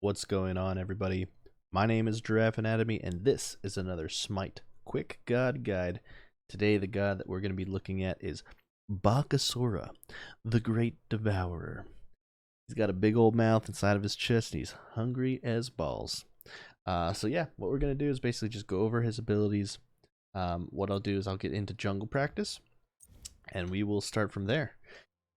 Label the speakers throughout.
Speaker 1: What's going on, everybody? My name is GiraffeAnatomy, and this is another Smite Quick God Guide. Today, the god that we're going to be looking at is Bakasura, the Great Devourer. He's got a big old mouth inside of his chest, and he's hungry as balls. So yeah, what we're going to do is basically just go over his abilities. What I'll do is I'll get into jungle practice, and we will start from there.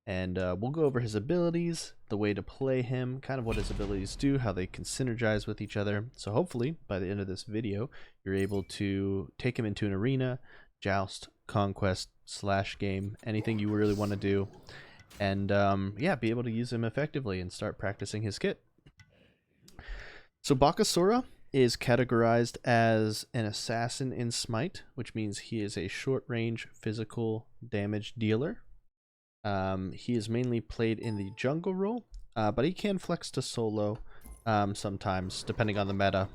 Speaker 1: And we'll go over his abilities, the way to play him, kind of what his abilities do, how they can synergize with each other. So hopefully, by the end of this video, you're able to take him into an arena, joust, conquest, slash game, anything you really want to do. And yeah, be able to use him effectively and start practicing his kit. So Bakasura is categorized as an assassin in Smite, which means he is a short-range physical damage dealer. He is mainly played in the jungle role, but he can flex to solo sometimes, depending on the meta.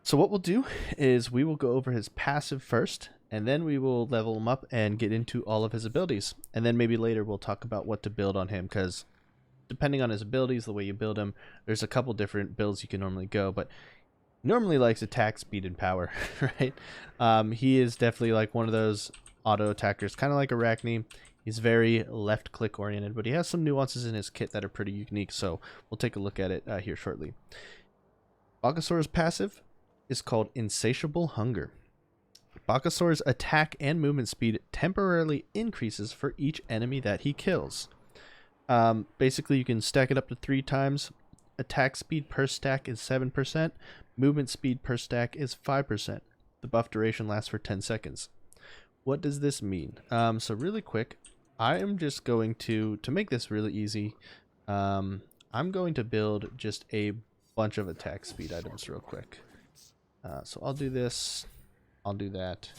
Speaker 1: So what we'll do is we will go over his passive first, and then we will level him up and get into all of his abilities. And then maybe later we'll talk about what to build on him, because depending on his abilities, the way you build him, there's a couple different builds you can normally go, but he normally likes attack, speed, and power, right? He is definitely like one of those auto attackers, kind of like Arachne. He's very left click oriented, but he has some nuances in his kit that are pretty unique, so we'll take a look at it here shortly. Bakasura's passive is called Insatiable Hunger. Bakasura's attack and movement speed temporarily increases for each enemy that he kills. Basically, you can stack it up to 3 times. Attack speed per stack is 7%. Movement speed per stack is 5%. The buff duration lasts for 10 seconds. What does this mean? So really quick, I am just going to make this really easy, I'm going to build just a bunch of attack speed items real quick. So I'll do this, I'll do that.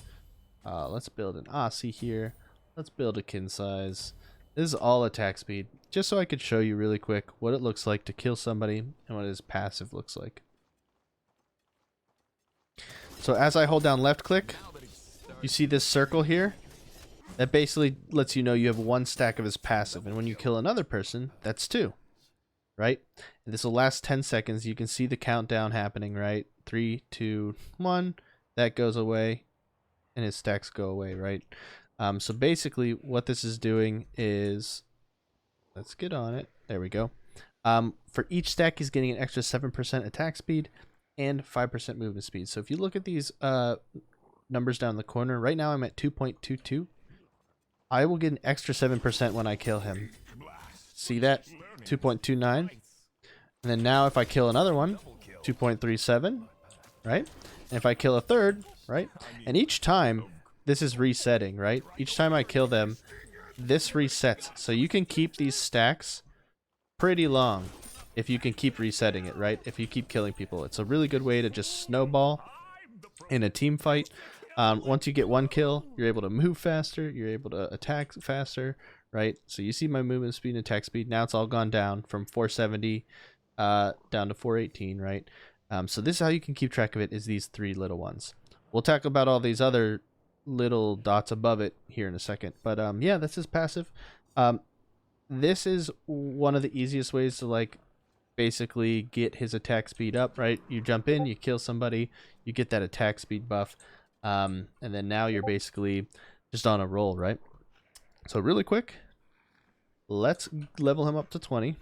Speaker 1: Let's build an Aussie here. Let's build a kin size. This is all attack speed, just so I could show you really quick what it looks like to kill somebody and what his passive looks like. So as I hold down left click, you see this circle here? That basically lets you know you have 1 stack of his passive, and when you kill another person, that's 2, right? And this will last 10 seconds. You can see the countdown happening, right? 3, 2, 1. That goes away, and his stacks go away, right? So basically, what this is doing is, let's get on it. There we go. For each stack, he's getting an extra 7% attack speed and 5% movement speed. So if you look at these numbers down in the corner, right now I'm at 2.22. I will get an extra 7% when I kill him. See that? 2.29. And then now if I kill another one, 2.37, right? And if I kill a third, right? And each time this is resetting, right? Each time I kill them, this resets. So you can keep these stacks pretty long if you can keep resetting it, right? If you keep killing people. It's a really good way to just snowball in a team fight. Once you get 1 kill, you're able to move faster, you're able to attack faster, right? So you see my movement speed and attack speed. Now it's all gone down from 470 down to 418, right? So this is how you can keep track of it, is these 3 little ones. We'll talk about all these other little dots above it here in a second. But yeah, this is passive. This is one of the easiest ways to like basically get his attack speed up, right? You jump in, you kill somebody, you get that attack speed buff. And then now you're basically just on a roll, right? So really quick, let's level him up to 20.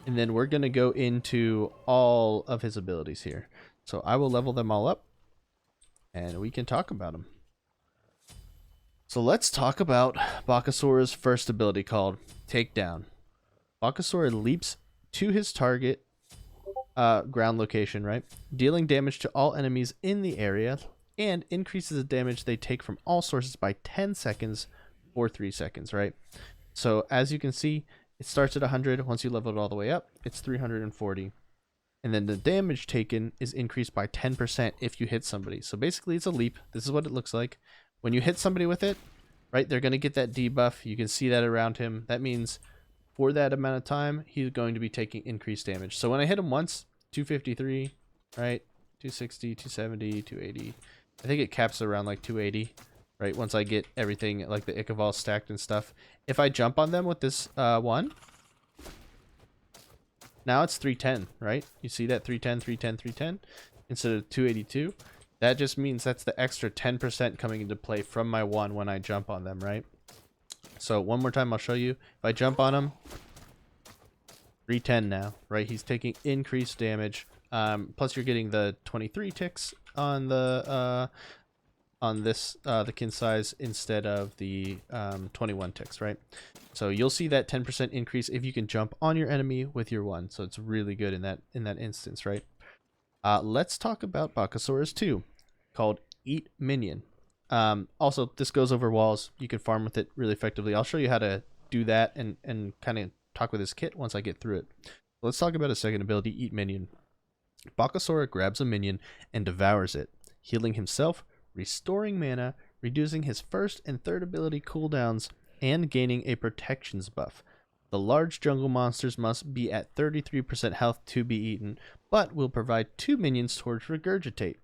Speaker 1: And then we're going to go into all of his abilities here. So I will level them all up, and we can talk about them. So let's talk about Bakasura's first ability called Takedown. Bakasura leaps to his target ground location, right? Dealing damage to all enemies in the area, and increases the damage they take from all sources by 10 seconds or 3 seconds, right? So as you can see, it starts at 100. Once you level it all the way up, it's 340. And then the damage taken is increased by 10% if you hit somebody. So basically it's a leap. This is what it looks like. When you hit somebody with it, right, they're going to get that debuff. You can see that around him. That means for that amount of time, he's going to be taking increased damage. So when I hit him once, 253, right, 260, 270, 280. I think it caps around like 280, right? Once I get everything like the Ichabod stacked and stuff. If I jump on them with this one, Now it's 310, right? You see that 310, 310, 310 instead of 282. That just means that's the extra 10% coming into play from my 1 when I jump on them, right? So one more time, I'll show you. If I jump on him, 310 now, right? He's taking increased damage. Plus you're getting the 23 ticks on the the kin size instead of the 21 ticks, right? So you'll see that 10% increase if you can jump on your enemy with your 1. So it's really good in that instance, right? Let's talk about Bakasura's 2, called Eat Minion. Also, this goes over walls. You can farm with it really effectively. I'll show you how to do that and kind of talk with his kit once I get through it. Let's talk about his second ability, Eat Minion. Bakasura grabs a minion and devours it, healing himself, restoring mana, reducing his first and third ability cooldowns, and gaining a protections buff. The large jungle monsters must be at 33% health to be eaten, but will provide 2 minions towards Regurgitate.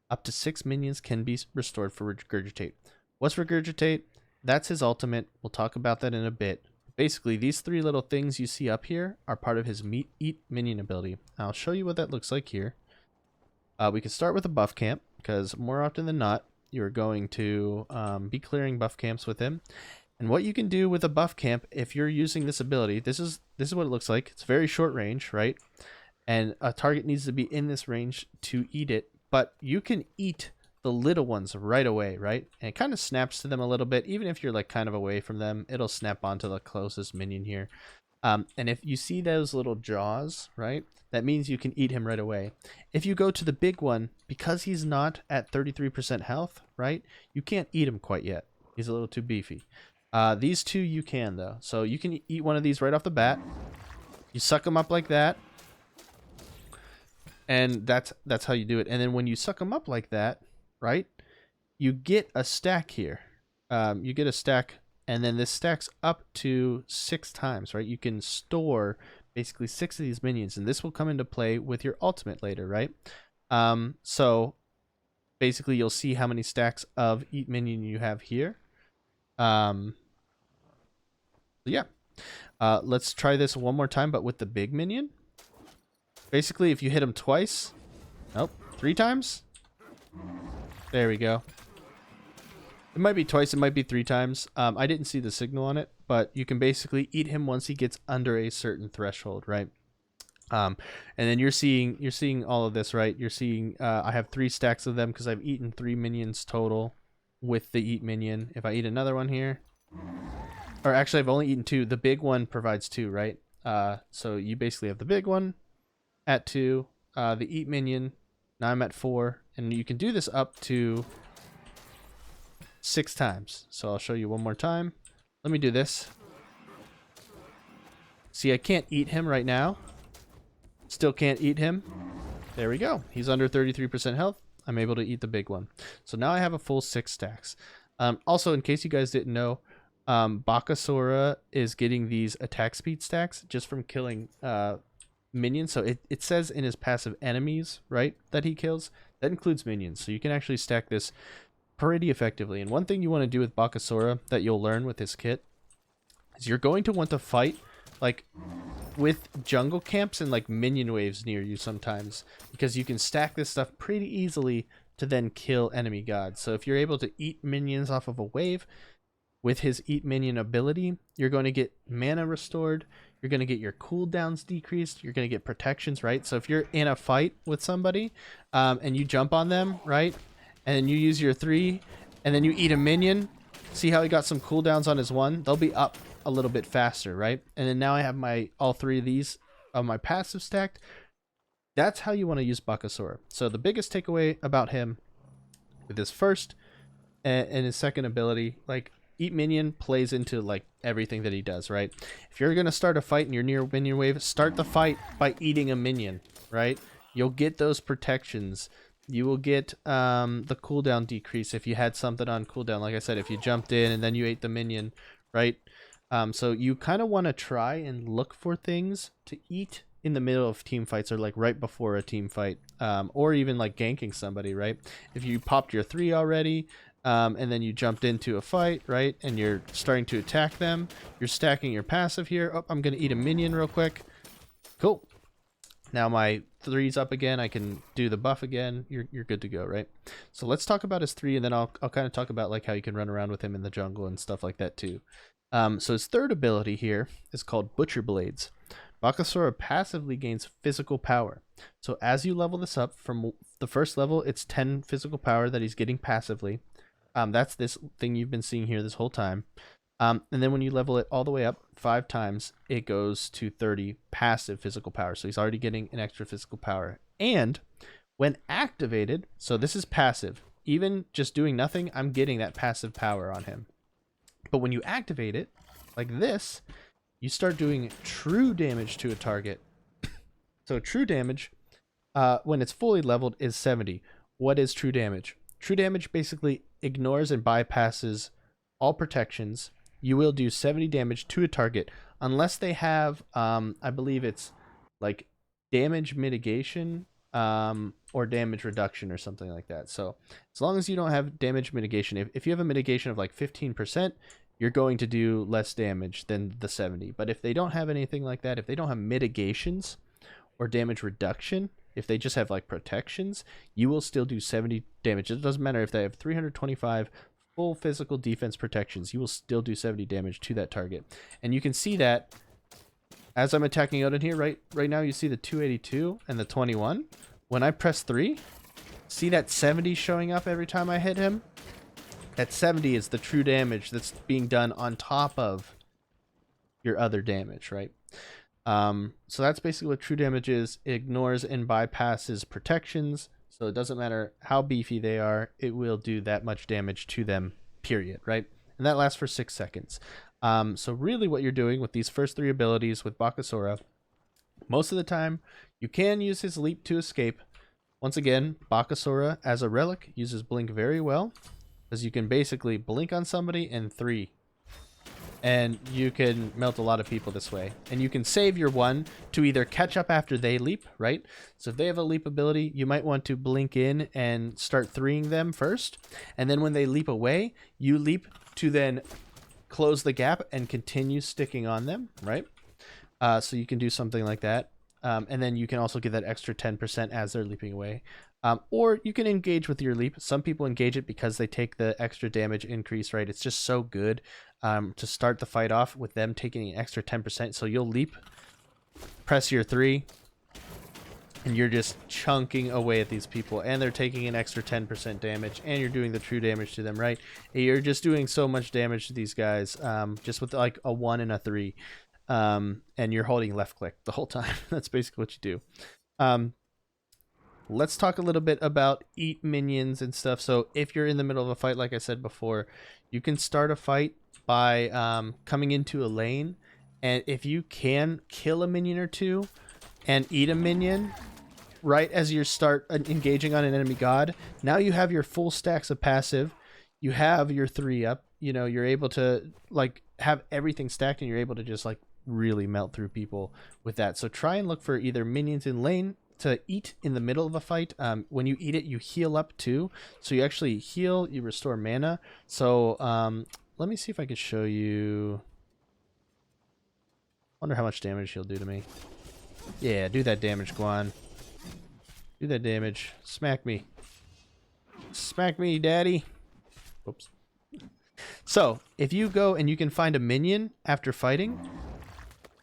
Speaker 1: Up to 6 minions can be restored for Regurgitate. What's Regurgitate? That's his ultimate. We'll talk about that in a bit. Basically, these 3 little things you see up here are part of his Eat Minion ability. I'll show you what that looks like here. We can start with a buff camp, because more often than not, you're going to be clearing buff camps with him. And what you can do with a buff camp, if you're using this ability, this is what it looks like. It's very short range, right? And a target needs to be in this range to eat it, but you can eat the little ones right away, right? And it kind of snaps to them a little bit. Even if you're like kind of away from them, it'll snap onto the closest minion here. And if you see those little jaws, right, that means you can eat him right away. If you go to the big one, because he's not at 33% health, right, you can't eat him quite yet. He's a little too beefy. These 2 you can, though. So you can eat one of these right off the bat. You suck them up like that. And that's how you do it. And then when you suck them up like that, right, you get a stack here. You get a stack, and then this stacks up to 6 times, right? You can store basically 6 of these minions, and this will come into play with your ultimate later, right? So basically you'll see how many stacks of Eat Minion you have here. Yeah. Let's try this one more time, but with the big minion. Basically, if you hit him twice, nope, 3 times. There we go. It might be twice, it might be 3 times. I didn't see the signal on it, but you can basically eat him once he gets under a certain threshold, right? And then you're seeing all of this, right? You're seeing I have 3 stacks of them because I've eaten 3 minions total with the Eat Minion. If I eat another one here, or actually I've only eaten 2. The big one provides 2, right? So you basically have the big one at 2, the Eat Minion. Now I'm at 4, and you can do this up to 6 times. So I'll show you one more time. Let me do this. See, I can't eat him right now. Still can't eat him. There we go. He's under 33% health. I'm able to eat the big one. So now I have a full 6 stacks. Also, in case you guys didn't know, Bakasura is getting these attack speed stacks just from killing minions. So it says in his passive enemies, right, that he kills. That includes minions. So you can actually stack this pretty effectively. And one thing you want to do with Bakasura that you'll learn with his kit is you're going to want to fight like with jungle camps and like minion waves near you sometimes, because you can stack this stuff pretty easily to then kill enemy gods. So if you're able to eat minions off of a wave with his Eat Minion ability, you're going to get mana restored, you're going to get your cooldowns decreased, you're going to get protections, right? So if you're in a fight with somebody and you jump on them, right, and then you use your 3 and then you eat a minion, see how he got some cooldowns on his 1? They'll be up a little bit faster, right? And then now I have my all 3 of these of my passive stacked. That's how you want to use Bakasura. So the biggest takeaway about him with his first and his second ability, like Eat Minion plays into like everything that he does, right? If you're going to start a fight and you're near minion wave, start the fight by eating a minion, right? You'll get those protections. You will get the cooldown decrease if you had something on cooldown. Like I said, if you jumped in and then you ate the minion, right? So you kind of want to try and look for things to eat in the middle of team fights, or like right before a team fight, or even like ganking somebody, right? If you popped your 3 already, and then you jumped into a fight, right, and you're starting to attack them, you're stacking your passive here. Oh, I'm going to eat a minion real quick. Cool. Now my 3's up again. I can do the buff again. You're good to go, right? So let's talk about his 3, and then I'll kind of talk about like how you can run around with him in the jungle and stuff like that too. So his third ability here is called Butcher Blades. Bakasura passively gains physical power. So as you level this up, from the first level, it's 10 physical power that he's getting passively. That's this thing you've been seeing here this whole time. And then when you level it all the way up 5 times, it goes to 30 passive physical power. So he's already getting an extra physical power. And when activated, so this is passive. Even just doing nothing, I'm getting that passive power on him. But when you activate it, like this, you start doing true damage to a target. So true damage, when it's fully leveled, is 70. What is true damage? True damage basically ignores and bypasses all protections. You will do 70 damage to a target unless they have, I believe it's like damage mitigation or damage reduction or something like that. So as long as you don't have damage mitigation, if you have a mitigation of like 15%, you're going to do less damage than the 70. But if they don't have anything like that, if they don't have mitigations or damage reduction, if they just have like protections, you will still do 70 damage. It doesn't matter if they have 325 full physical defense protections, you will still do 70 damage to that target. And you can see that as I'm attacking out in here, right now you see the 282 and the 21. When I press 3, see that 70 showing up every time I hit him? That 70 is the true damage that's being done on top of your other damage, right? So that's basically what true damage is. It ignores and bypasses protections. So it doesn't matter how beefy they are, it will do that much damage to them, period, right? And that lasts for 6 seconds. So really what you're doing with these first 3 abilities with Bakasura, most of the time, you can use his leap to escape. Once again, Bakasura as a relic uses blink very well, because you can basically blink on somebody in 3. And you can melt a lot of people this way. And you can save your 1 to either catch up after they leap, right? So if they have a leap ability, you might want to blink in and start 3ing them first. And then when they leap away, you leap to then close the gap and continue sticking on them, right? So you can do something like that. And then you can also get that extra 10% as they're leaping away. Or you can engage with your leap. Some people engage it because they take the extra damage increase, right? It's just so good to start the fight off with them taking an extra 10%. So you'll leap, press your 3, and you're just chunking away at these people. And they're taking an extra 10% damage, and you're doing the true damage to them, right? You're just doing so much damage to these guys just with like a 1 and a 3. And you're holding left click the whole time. That's basically what you do. Let's talk a little bit about eat minions and stuff. So if you're in the middle of a fight, like I said before, you can start a fight by coming into a lane, and if you can kill a minion or 2 and eat a minion right as you start engaging on an enemy god, now you have your full stacks of passive, you have your 3 up, you know, you're able to like have everything stacked, and you're able to just like really melt through people with that. So try and look for either minions in lane to eat in the middle of a fight. When you eat it, you heal up too. So you actually heal, you restore mana. So let me see if I could show you. Wonder how much damage he'll do to me. Yeah, do that damage, Guan. Do that damage. Smack me. Smack me, daddy. Oops. So if you go and you can find a minion after fighting,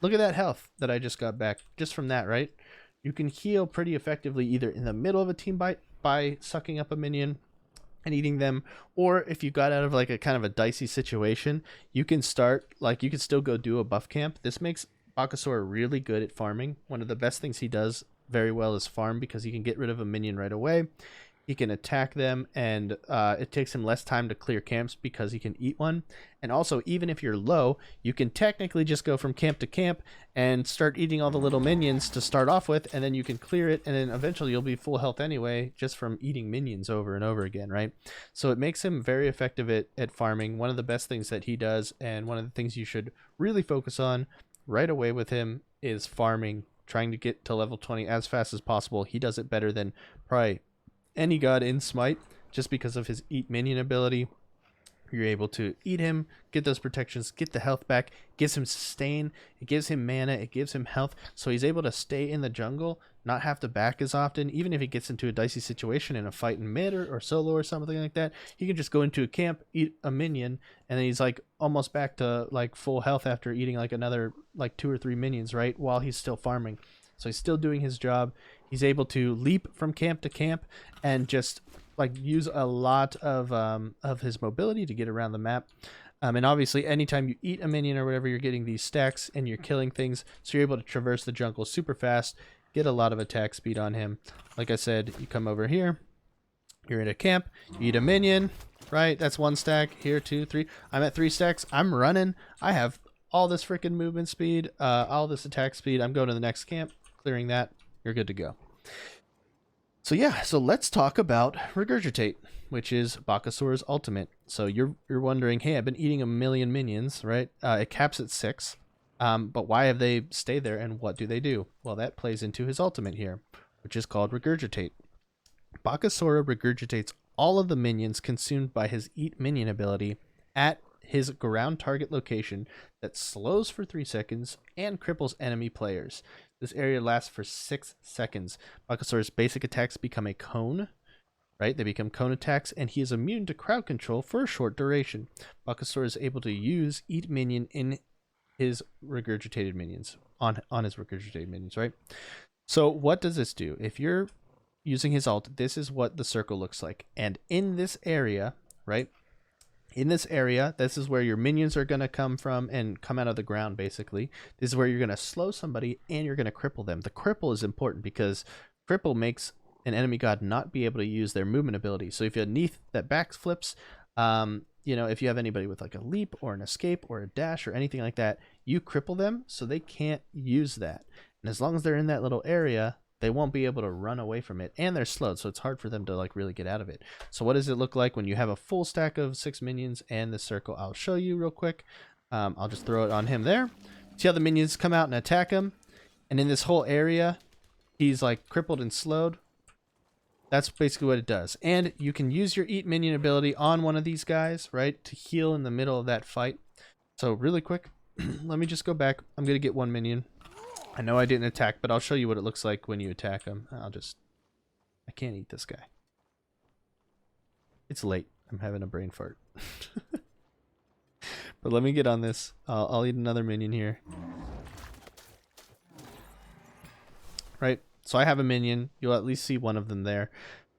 Speaker 1: look at that health that I just got back just from that, right? You can heal pretty effectively either in the middle of a team fight by sucking up a minion and eating them, or if you got out of like a kind of a dicey situation, you can start, like you can still go do a buff camp. This makes Bakasura really good at farming. One of the best things he does very well is farm, because he can get rid of a minion right away. He can attack them, and it takes him less time to clear camps because he can eat one. And also, even if you're low, you can technically just go from camp to camp and start eating all the little minions to start off with, and then you can clear it, and then eventually you'll be full health anyway just from eating minions over and over again, right? So it makes him very effective at farming. One of the best things that he does, and one of the things you should really focus on right away with him, is farming, trying to get to level 20 as fast as possible. He does it better than probably any god in Smite, just because of his eat minion ability. You're able to eat him, get those protections, get the health back, gives him sustain, it gives him mana, it gives him health, so he's able to stay in the jungle, not have to back as often. Even if he gets into a dicey situation in a fight in mid or solo or something like that, he can just go into a camp, eat a minion, and then he's like almost back to like full health after eating like another like 2 or 3 minions, right, while he's still farming. So he's still doing his job. He's able to leap from camp to camp and just like use a lot of his mobility to get around the map. And obviously anytime you eat a minion or whatever, you're getting these stacks and you're killing things, so you're able to traverse the jungle super fast, get a lot of attack speed on him. Like I said, you come over here, you're in a camp, you eat a minion, right? That's 1 stack. Here, 2, 3. I'm at 3 stacks. I'm running. I have all this freaking movement speed, all this attack speed. I'm going to the next camp, clearing that. You're good to go. So yeah, so let's talk about Regurgitate, which is Bakasura's ultimate. So you're wondering, hey, I've been eating a million minions, right? It caps at 6, but why have they stayed there, and what do they do? Well, that plays into his ultimate here, which is called Regurgitate. Bakasura regurgitates all of the minions consumed by his Eat Minion ability at his ground target location that slows for 3 seconds and cripples enemy players. This area lasts for 6 seconds. Bakasura's basic attacks become a cone, right? They become cone attacks, and he is immune to crowd control for a short duration. Bakasura is able to use Eat Minion in his regurgitated minions, on his regurgitated minions, right? So what does this do? If you're using his ult, this is what the circle looks like. And in this area, right? In this area, this is where your minions are going to come from and come out of the ground, basically. This is where you're going to slow somebody and you're going to cripple them. The cripple is important because cripple makes an enemy god not be able to use their movement ability. So if you have Neath that backflips, you know, if you have anybody with like a leap or an escape or a dash or anything like that, you cripple them so they can't use that. And as long as they're in that little area, they won't be able to run away from it, and they're slowed, so it's hard for them to like really get out of it. So what does it look like when you have a full stack of 6 minions and the circle? I'll show you real quick. I'll just throw it on him there. See how the minions come out and attack him? And in this whole area, he's like crippled and slowed. That's basically what it does. And you can use your Eat Minion ability on one of these guys, right, to heal in the middle of that fight. So really quick, let me just go back. I'm going to get 1 minion. I know I didn't attack, but I'll show you what it looks like when you attack him. I can't eat this guy. It's late. I'm having a brain fart. But let me get on this. I'll eat another minion here. Right? So I have a minion. You'll at least see one of them there.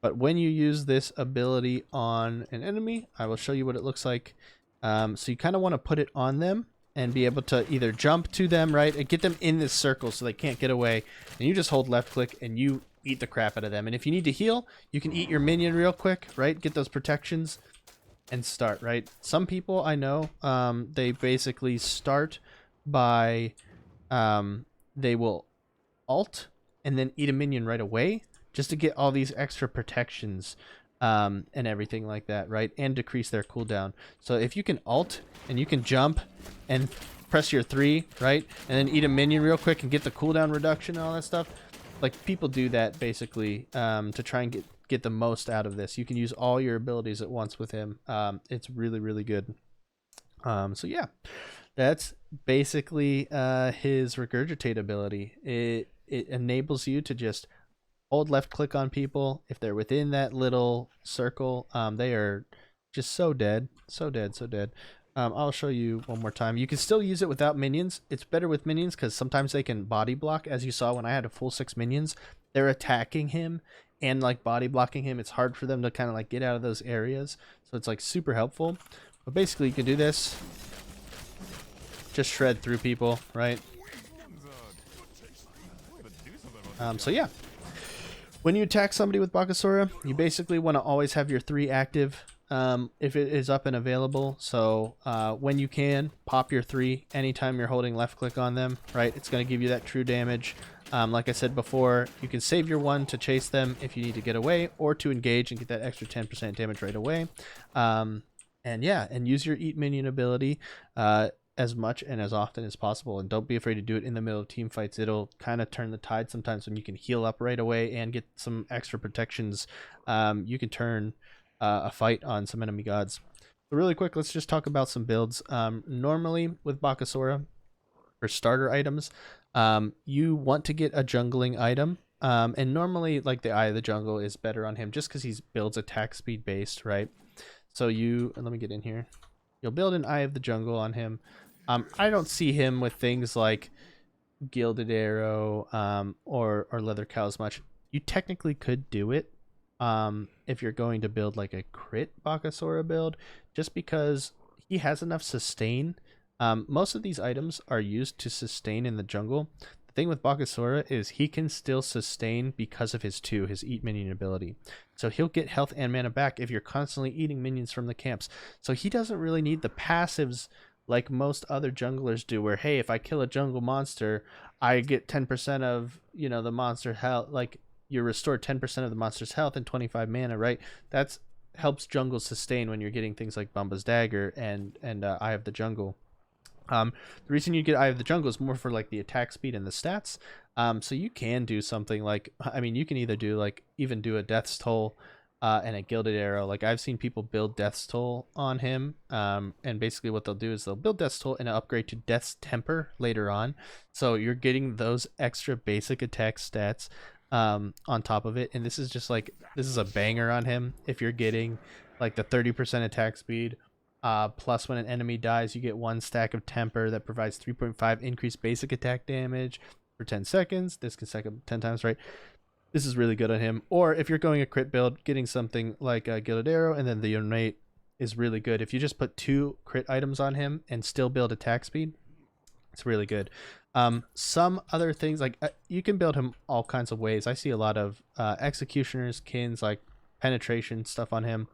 Speaker 1: But when you use this ability on an enemy, I will show you what it looks like. So you kind of want to put it on them and be able to either jump to them, right, and get them in this circle so they can't get away. And you just hold left click and you eat the crap out of them. And if you need to heal, you can eat your minion real quick, right, get those protections and start, right? Some people I know, they basically start by, they will ult and then eat a minion right away just to get all these extra protections and everything like that, right? And decrease their cooldown. So if you can ult and you can jump and press your 3, right? And then eat a minion real quick and get the cooldown reduction and all that stuff. Like, people do that basically to try and get the most out of this. You can use all your abilities at once with him. It's really, really good. So yeah, that's basically his Regurgitate ability. It enables you to just hold left click on people. If they're within that little circle, they are just so dead. So dead, so dead. I'll show you one more time. You can still use it without minions. It's better with minions because sometimes they can body block. As you saw when I had a full 6 minions, they're attacking him and like body blocking him. It's hard for them to kind of like get out of those areas. So it's like super helpful. But basically you can do this. Just shred through people, right? So yeah. When you attack somebody with Bakasura, you basically want to always have your 3 active if it is up and available. So when you can, pop your 3 anytime you're holding left click on them, right? It's going to give you that true damage. Like I said before, you can save your 1 to chase them if you need to get away, or to engage and get that extra 10% damage right away. And yeah, and use your Eat Minion ability as much and as often as possible, and don't be afraid to do it in the middle of team fights. It'll kind of turn the tide sometimes when you can heal up right away and get some extra protections. You can turn a fight on some enemy gods. So really quick, let's just talk about some builds. Normally with Bakasura, for starter items, you want to get a jungling item. And normally, like, the Eye of the Jungle is better on him just because he builds attack speed based, right? So let me get in here. You'll build an Eye of the Jungle on him. I don't see him with things like Gilded Arrow or Leather Cow as much. You technically could do it if you're going to build like a crit Bakasura build, just because he has enough sustain. Most of these items are used to sustain in the jungle. The thing with Bakasura is he can still sustain because of his Eat Minion ability. So he'll get health and mana back if you're constantly eating minions from the camps. So he doesn't really need the passives like most other junglers do, where, hey, if I kill a jungle monster, I get 10% of, the monster health. Like, you restore 10% of the monster's health and 25 mana, right? That's helps jungle sustain when you're getting things like Bumba's Dagger and Eye of the Jungle. The reason you get Eye of the Jungle is more for like the attack speed and the stats. So you can do something like, you can either do like even do a Death's Toll and a Gilded Arrow. Like, I've seen people build Death's Toll on him, and basically what they'll do is they'll build Death's Toll and upgrade to Death's Temper later on. So you're getting those extra basic attack stats on top of it, and this is a banger on him. If you're getting like the 30% attack speed, plus when an enemy dies, you get 1 stack of Temper that provides 3.5 increased basic attack damage for 10 seconds. This can stack up 10 times, right? This is really good on him. Or if you're going a crit build, getting something like a Gilded Arrow and then the Ornate is really good. If you just put 2 crit items on him and still build attack speed, it's really good. Some other things, like, you can build him all kinds of ways. I see a lot of Executioners, Kins, like penetration stuff on him.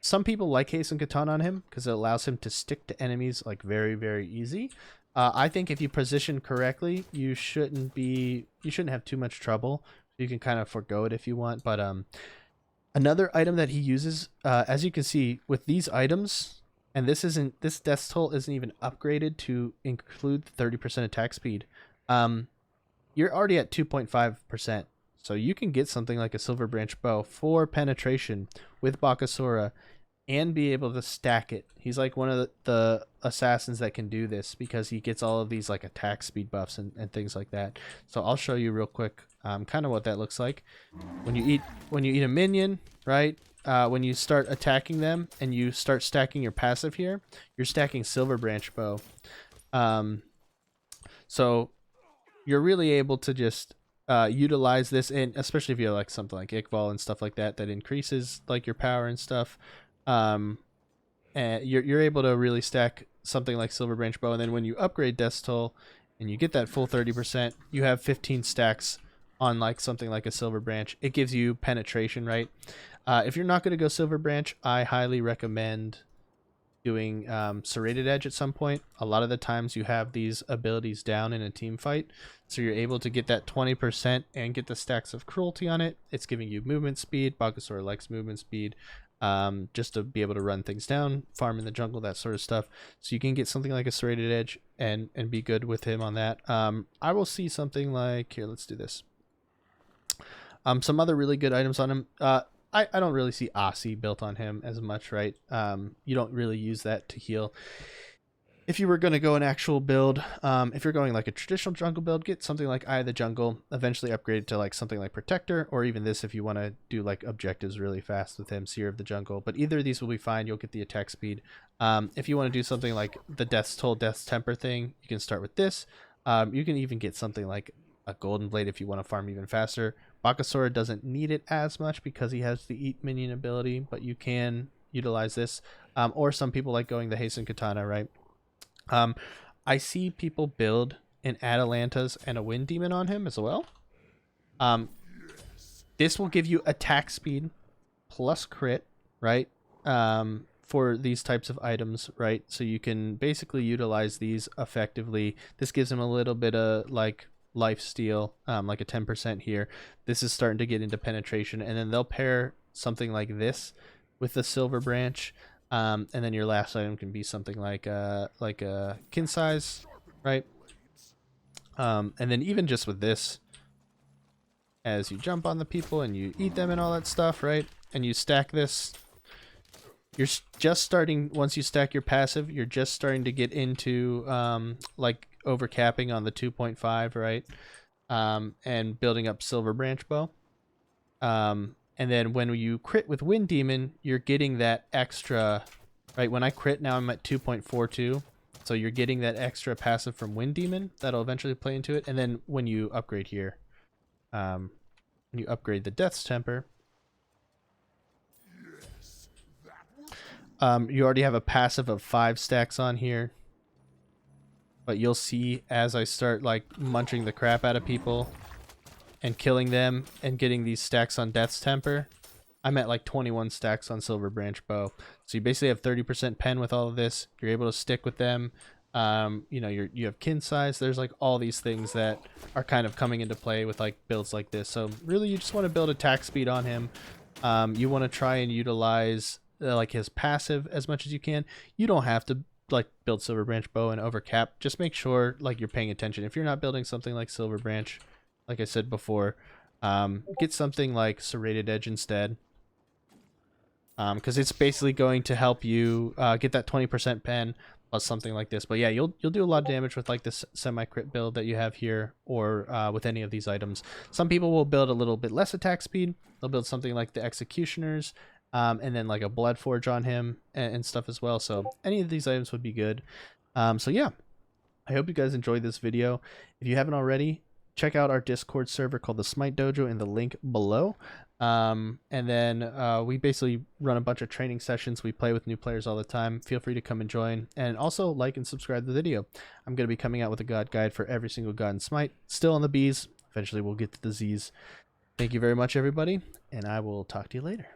Speaker 1: Some people like Hasten Katana on him because it allows him to stick to enemies like very, very easy. I think if you position correctly, you shouldn't have too much trouble. You can kind of forego it if you want. But another item that he uses, as you can see with these items, and this Death's Toll isn't even upgraded to include 30% attack speed. You're already at 2.5%. So you can get something like a Silver Branch Bow for penetration with Bakasura and be able to stack it. He's like one of the assassins that can do this because he gets all of these like attack speed buffs and things like that. So I'll show you real quick kind of what that looks like. When you eat a minion, right? When you start attacking them and you start stacking your passive here, you're stacking Silver Branch Bow. So you're really able to just utilize this, and especially if you have like something like Iqbal and stuff like that increases like your power and stuff. And you're able to really stack something like Silver Branch Bow, and then when you upgrade Death's Toll and you get that full 30%, you have 15 stacks on like something like a Silver Branch. It gives you penetration, right? If you're not going to go Silver Branch, I highly recommend doing Serrated Edge at some point. A lot of the times you have these abilities down in a team fight, so you're able to get that 20% and get the stacks of Cruelty on it. It's giving you movement speed. Bakasura likes movement speed, just to be able to run things down, farm in the jungle, that sort of stuff. So you can get something like a Serrated Edge and be good with him on that. I will see something like, here, let's do this. Some other really good items on him. I don't really see Asi built on him as much, right? You don't really use that to heal. If you were going to go an actual build, if you're going like a traditional jungle build, get something like Eye of the Jungle, eventually upgrade to like something like Protector, or even this if you want to do like objectives really fast with him, Seer of the Jungle. But either of these will be fine. You'll get the attack speed. If you want to do something like the Death's Toll, Death's Temper thing, you can start with this. You can even get something like a Golden Blade if you want to farm even faster. Bakasura doesn't need it as much because he has the Eat Minion ability, but you can utilize this. Or some people like going the Hasten Katana, right? I see people build an Atalanta's and a Wind Demon on him as well. This will give you attack speed plus crit, right? For these types of items, right? So you can basically utilize these effectively. This gives him a little bit of like life steal, like a 10% here. This is starting to get into penetration, and then they'll pair something like this with the Silver Branch, and then your last item can be something like a kin size, right? And then even just with this, as you jump on the people and you eat them and all that stuff, right? And you stack this, you're just starting, once you stack your passive, you're just starting to get into like overcapping on the 2.5, right? And building up Silver Branch Bow. And then when you crit with Wind Demon, you're getting that extra, right? When I crit now, I'm at 2.42. So you're getting that extra passive from Wind Demon that'll eventually play into it. And then when you upgrade here, when you upgrade the Death's Temper, you already have a passive of 5 stacks on here. But you'll see as I start like munching the crap out of people and killing them and getting these stacks on Death's Temper, I'm at like 21 stacks on Silver Branch Bow. So you basically have 30% pen with all of this. You're able to stick with them. You know, you have kin size. There's like all these things that are kind of coming into play with like builds like this. So really you just want to build attack speed on him. You want to try and utilize like his passive as much as you can. You don't have to like build Silver Branch Bow and overcap. Just make sure like you're paying attention. If you're not building something like Silver Branch, like I said before, get something like Serrated Edge instead, because it's basically going to help you get that 20% pen plus something like this. But yeah, you'll do a lot of damage with like this semi-crit build that you have here, or with any of these items. Some people will build a little bit less attack speed. They'll build something like the Executioners, and then like a Blood Forge on him and stuff as well. So any of these items would be good. So yeah, I hope you guys enjoyed this video. If you haven't already, check out our Discord server called the Smite Dojo in the link below. And then we basically run a bunch of training sessions. We play with new players all the time. Feel free to come and join. And also like and subscribe to the video. I'm going to be coming out with a god guide for every single god in Smite. Still on the Bs. Eventually we'll get to the Zs. Thank you very much, everybody. And I will talk to you later.